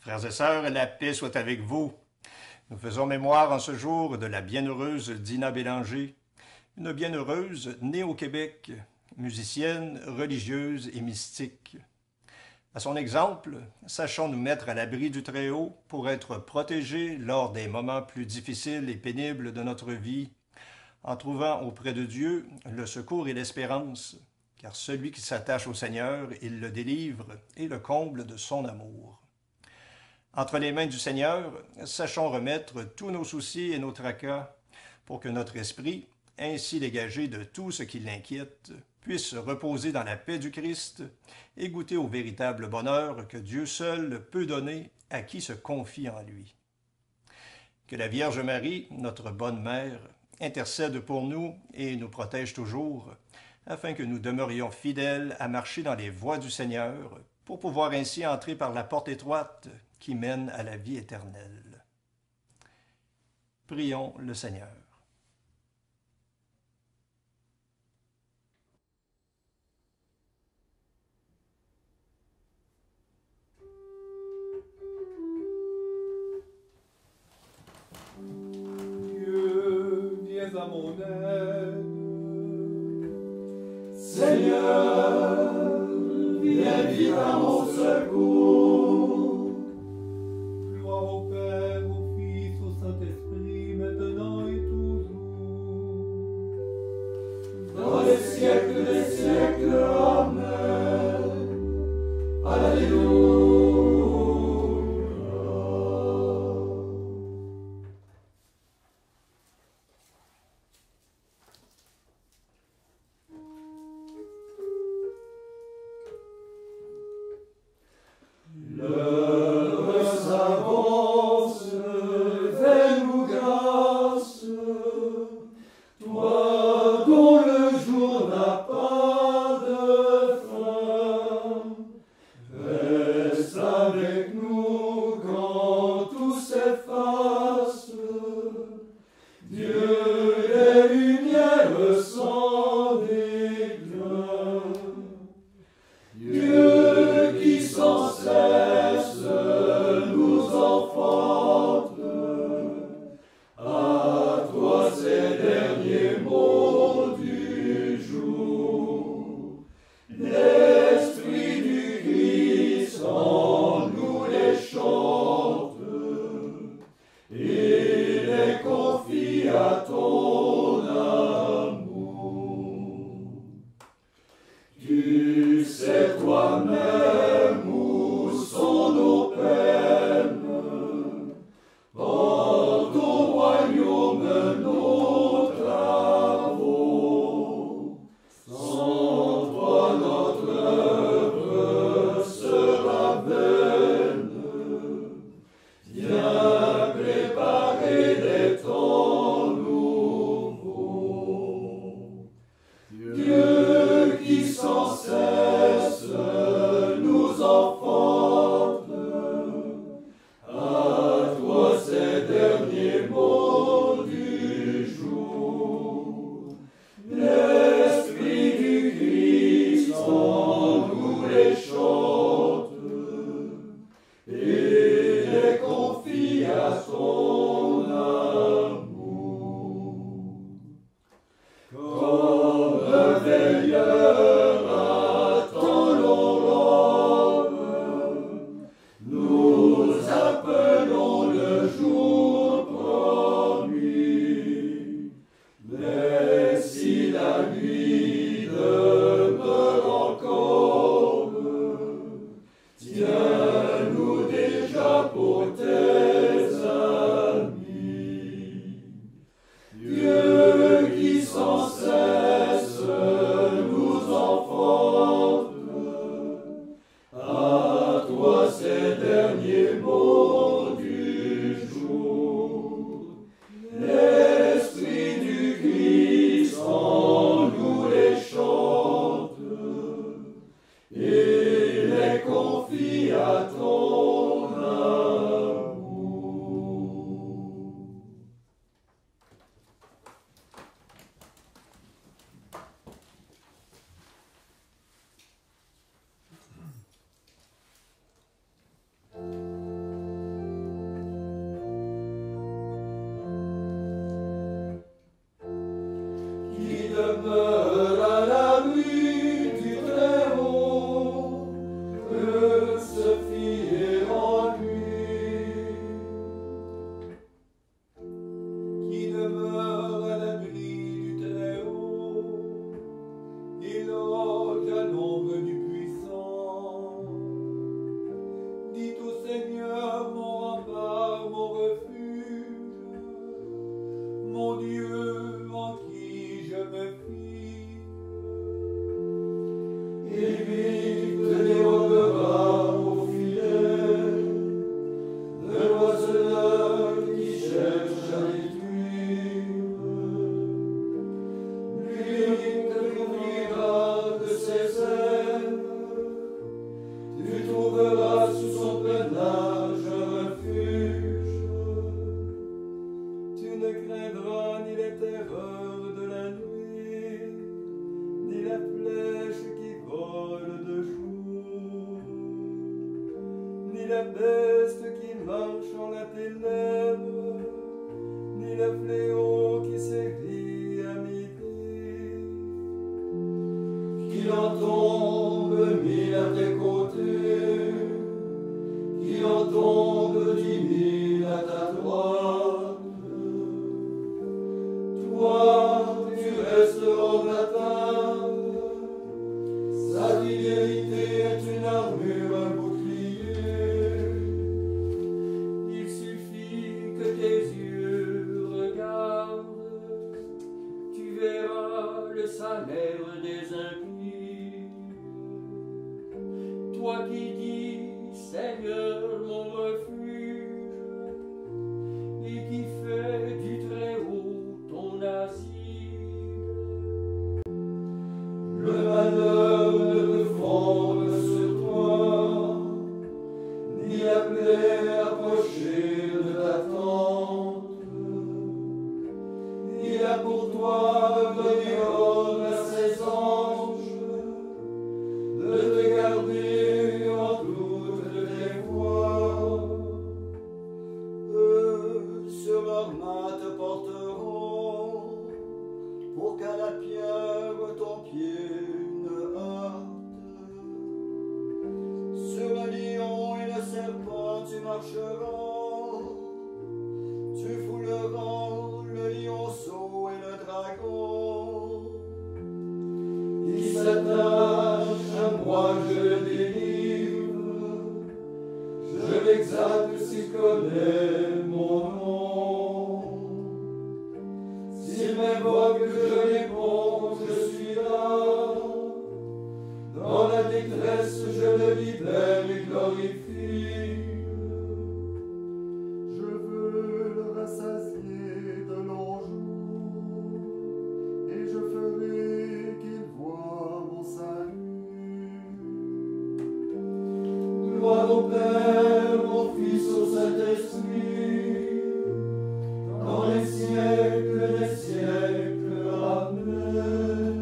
Frères et sœurs, la paix soit avec vous. Nous faisons mémoire en ce jour de la bienheureuse Dina Bélanger, une bienheureuse née au Québec, musicienne, religieuse et mystique. À son exemple, sachons nous mettre à l'abri du Très-Haut pour être protégés lors des moments plus difficiles et pénibles de notre vie, en trouvant auprès de Dieu le secours et l'espérance, car celui qui s'attache au Seigneur, il le délivre et le comble de son amour. Entre les mains du Seigneur, sachons remettre tous nos soucis et nos tracas pour que notre esprit, ainsi dégagé de tout ce qui l'inquiète, puisse se reposer dans la paix du Christ et goûter au véritable bonheur que Dieu seul peut donner à qui se confie en lui. Que la Vierge Marie, notre bonne mère, intercède pour nous et nous protège toujours, afin que nous demeurions fidèles à marcher dans les voies du Seigneur, pour pouvoir ainsi entrer par la porte étroite qui mène à la vie éternelle. Prions le Seigneur. Dieu, viens à mon aide. Seigneur, viens vite à mon secours. Gloire au Père, au Fils, au Saint-Esprit, maintenant et toujours. Dans les siècles des siècles, Amen. Alléluia. L'heure s'avance, fais-nous grâce, toi dont le jour n'a pas de fin. Reste avec nous quand tout s'efface, Dieu des lumières sans déclin. Dieu qui sans cesse nous enfante, à toi ces derniers mots du jour. L'Esprit du Christ en nous les chante, et les confie à ton amour. Tu sais toi-même où sont nos peines, dans ton royaume nos travaux. Sans toi notre œuvre sera vaine. Viens préparer des temps nouveaux. Dieu qui sans cesse nous enfante, à toi ces derniers mots du jour. L'Esprit du Christ en nous les chante, et les confie à son amour. Comme un veilleur attend l'aurore, nous appelons le jour promis. Mais si la nuit demeure encore, tiens-nous déjà pour tes amis. Dieu qui sans cesse nous enfante, à toi ces derniers mots du jour. L'Esprit du Christ en nous les chante, et les confie à ton amour. à tes lèvres, ni le fléau qui s'écrit à midi. Qu'il en tombe 1000 à tes côtés, qu'il en tombe 10 000 à ta droite. Toi, tu resteras battable, sa fidélité est une armure, un bouclier. Il suffit que tes yeux regardent, tu verras le salaire des impies. Toi qui dis, Seigneur, mon refuge, et qui fais du Très-Haut ton asile. Le malheur ne peut fondre sur toi, ni la plaie approcher de ta tente. Il a pour toi donné ordre à ses anges de te garder en toutes tes voies. Eux sur leurs mains te porteront, pour qu'à la pierre ton pied ne heurte. Sur le lion et le serpent tu marcheras, tu fouleras le lionceau et le dragon. Il s'attache à moi, je le délivre, je l'exalte s'il connaît mon nom. S'il m'invoque, je réponds, je suis là. Dans la détresse, je le libère et glorifie. Je veux le rassasier de longs jours, et je ferai qu'il voie mon salut. Gloire au Père, au Fils, au Saint-Esprit, dans les siècles des siècles. Amen.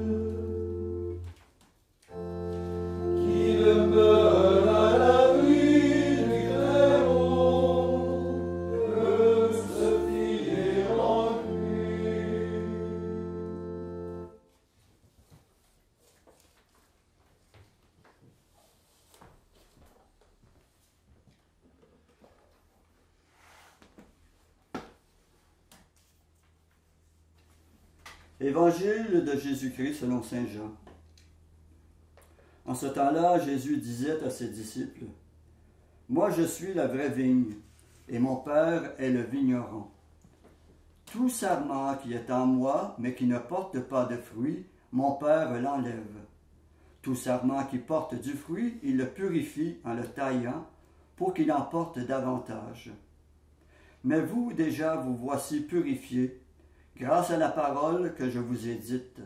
Qui demeure à l'abri du Très-Haut peut se fier en lui. Évangile de Jésus-Christ selon saint Jean. En ce temps-là, Jésus disait à ses disciples, « Moi je suis la vraie vigne, et mon Père est le vigneron. Tout sarment qui est en moi, mais qui ne porte pas de fruit, mon Père l'enlève. Tout sarment qui porte du fruit, il le purifie en le taillant, pour qu'il en porte davantage. Mais vous, déjà, vous voici purifiés, grâce à la parole que je vous ai dite.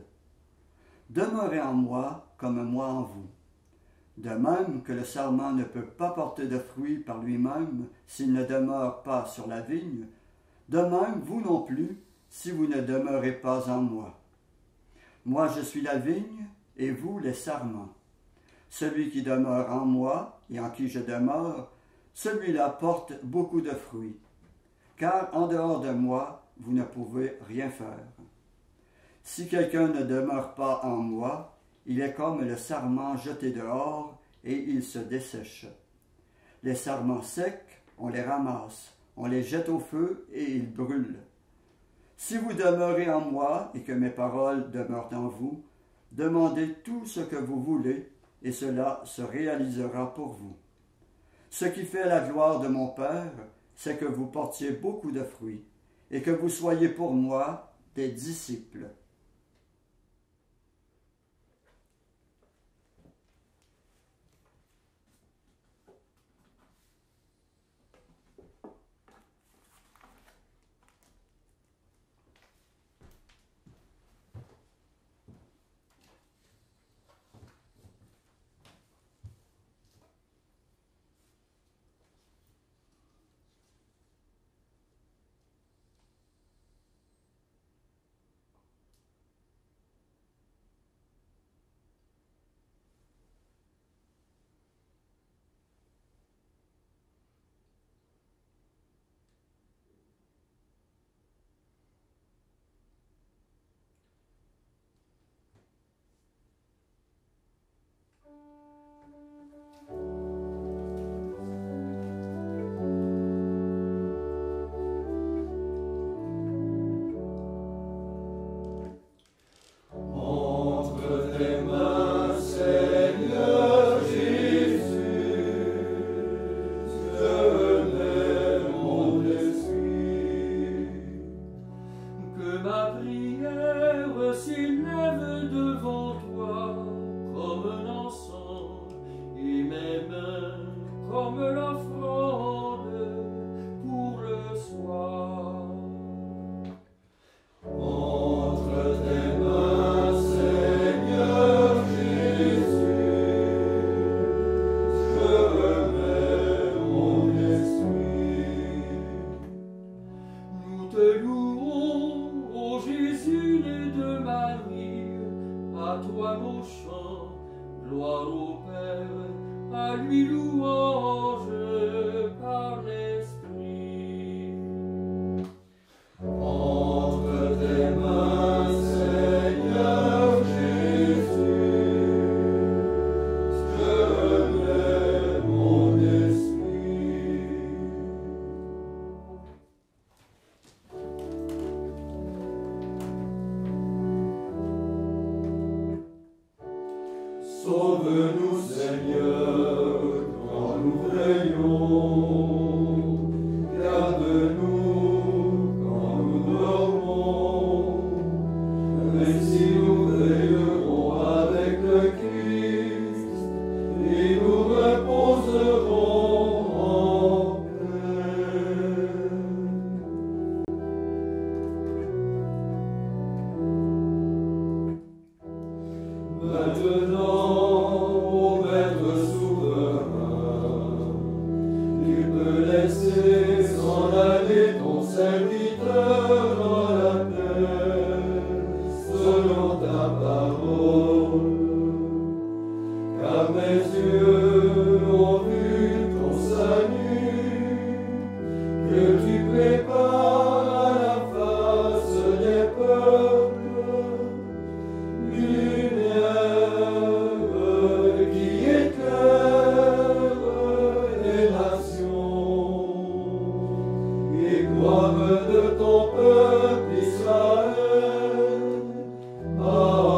Demeurez en moi comme moi en vous. De même que le sarment ne peut pas porter de fruit par lui-même s'il ne demeure pas sur la vigne, de même vous non plus si vous ne demeurez pas en moi. Moi je suis la vigne et vous les sarments. Celui qui demeure en moi et en qui je demeure, celui-là porte beaucoup de fruits, car en dehors de moi, vous ne pouvez rien faire. Si quelqu'un ne demeure pas en moi, il est comme le sarment jeté dehors et il se dessèche. Les sarments secs, on les ramasse, on les jette au feu et ils brûlent. Si vous demeurez en moi et que mes paroles demeurent en vous, demandez tout ce que vous voulez et cela se réalisera pour vous. Ce qui fait la gloire de mon Père, c'est que vous portiez beaucoup de fruits et que vous soyez pour moi des disciples. à lui louange par l'Esprit. Entre tes mains, Seigneur Jésus, je mets mon esprit. Sauve-nous, Seigneur, quand nous veillons. Garde-nous quand nous dormons. Ainsi nous veillerons avec le Christ et nous reposerons en paix. Maintenant, ô Maître souverain, tu peux laisser s'en aller ton serviteur dans la paix, selon ta parole. Car mes yeux ont vu ton salut, que tu prépares à la face des peuples. Lumière qui éclaire les nations, et gloire de ton peuple Israël. Amen.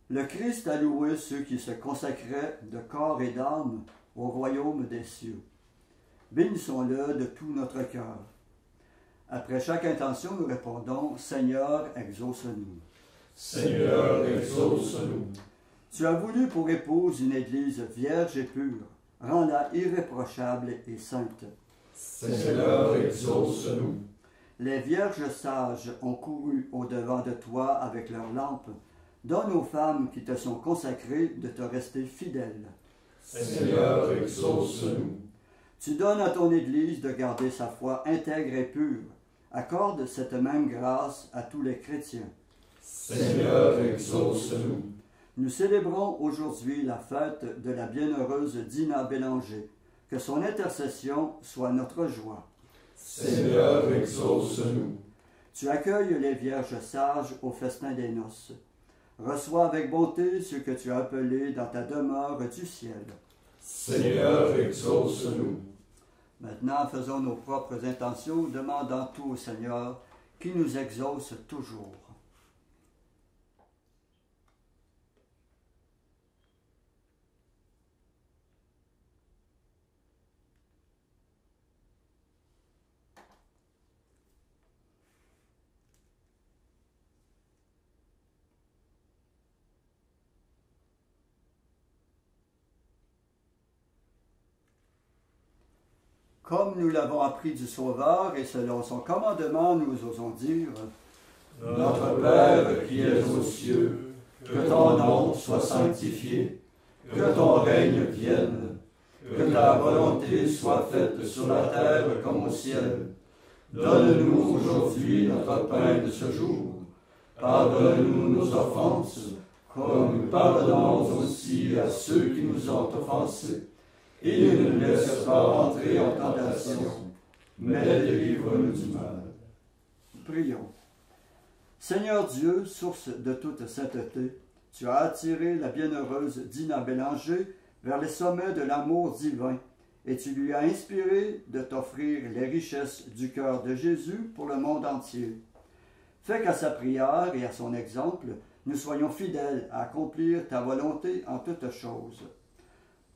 Le Christ a loué ceux qui se consacraient de corps et d'âme au royaume des cieux. Bénissons-le de tout notre cœur. Après chaque intention, nous répondons « Seigneur, exauce-nous ». Seigneur, exauce-nous. Tu as voulu pour épouse une Église vierge et pure. Rends-la irréprochable et sainte. Seigneur, exauce-nous. Les vierges sages ont couru au-devant de toi avec leurs lampes. Donne aux femmes qui te sont consacrées de te rester fidèles. Seigneur, exauce-nous. Tu donnes à ton Église de garder sa foi intègre et pure. Accorde cette même grâce à tous les chrétiens. Seigneur, exauce-nous. Nous célébrons aujourd'hui la fête de la bienheureuse Dina Bélanger. Que son intercession soit notre joie. Seigneur, exauce-nous. Tu accueilles les vierges sages au festin des noces. Reçois avec bonté ceux que tu as appelés dans ta demeure du ciel. Seigneur, exauce-nous. Maintenant, faisons nos propres intentions, demandant tout au Seigneur, qui nous exauce toujours. Comme nous l'avons appris du Sauveur et selon son commandement, nous osons dire « Notre Père qui es aux cieux, que ton nom soit sanctifié, que ton règne vienne, que ta volonté soit faite sur la terre comme au ciel. Donne-nous aujourd'hui notre pain de ce jour. Pardonne-nous nos offenses, comme nous pardonnons aussi à ceux qui nous ont offensés. Et ne nous laisse pas entrer en tentation, mais délivre-nous du mal. » Prions. Seigneur Dieu, source de toute sainteté, tu as attiré la bienheureuse Dina Bélanger vers les sommets de l'amour divin, et tu lui as inspiré de t'offrir les richesses du cœur de Jésus pour le monde entier. Fais qu'à sa prière et à son exemple, nous soyons fidèles à accomplir ta volonté en toutes choses.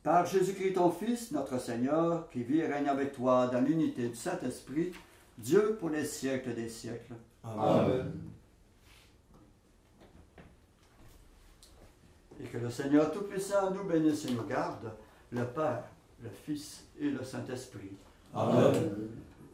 Par Jésus-Christ ton Fils, notre Seigneur, qui vit et règne avec toi dans l'unité du Saint-Esprit, Dieu pour les siècles des siècles. Amen. Et que le Seigneur Tout-Puissant nous bénisse et nous garde, le Père, le Fils et le Saint-Esprit. Amen.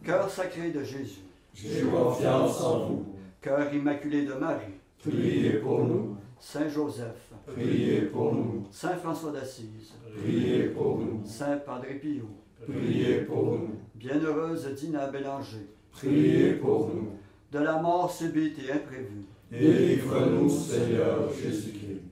Cœur sacré de Jésus, J'ai confiance en vous. cœur immaculé de Marie, Priez pour nous. Saint Joseph, priez pour nous. Saint François d'Assise, Priez pour nous. Saint Padre Pio, Priez pour nous. Bienheureuse Dina Bélanger, Priez pour nous. de la mort subite et imprévue, Délivre-nous, Seigneur Jésus-Christ.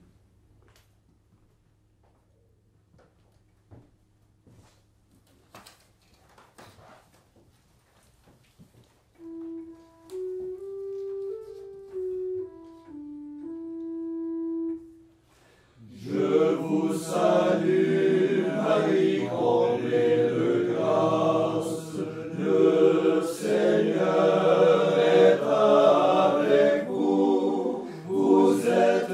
Je vous salue, Marie, comblée de grâce. Le Seigneur est avec vous. Vous êtes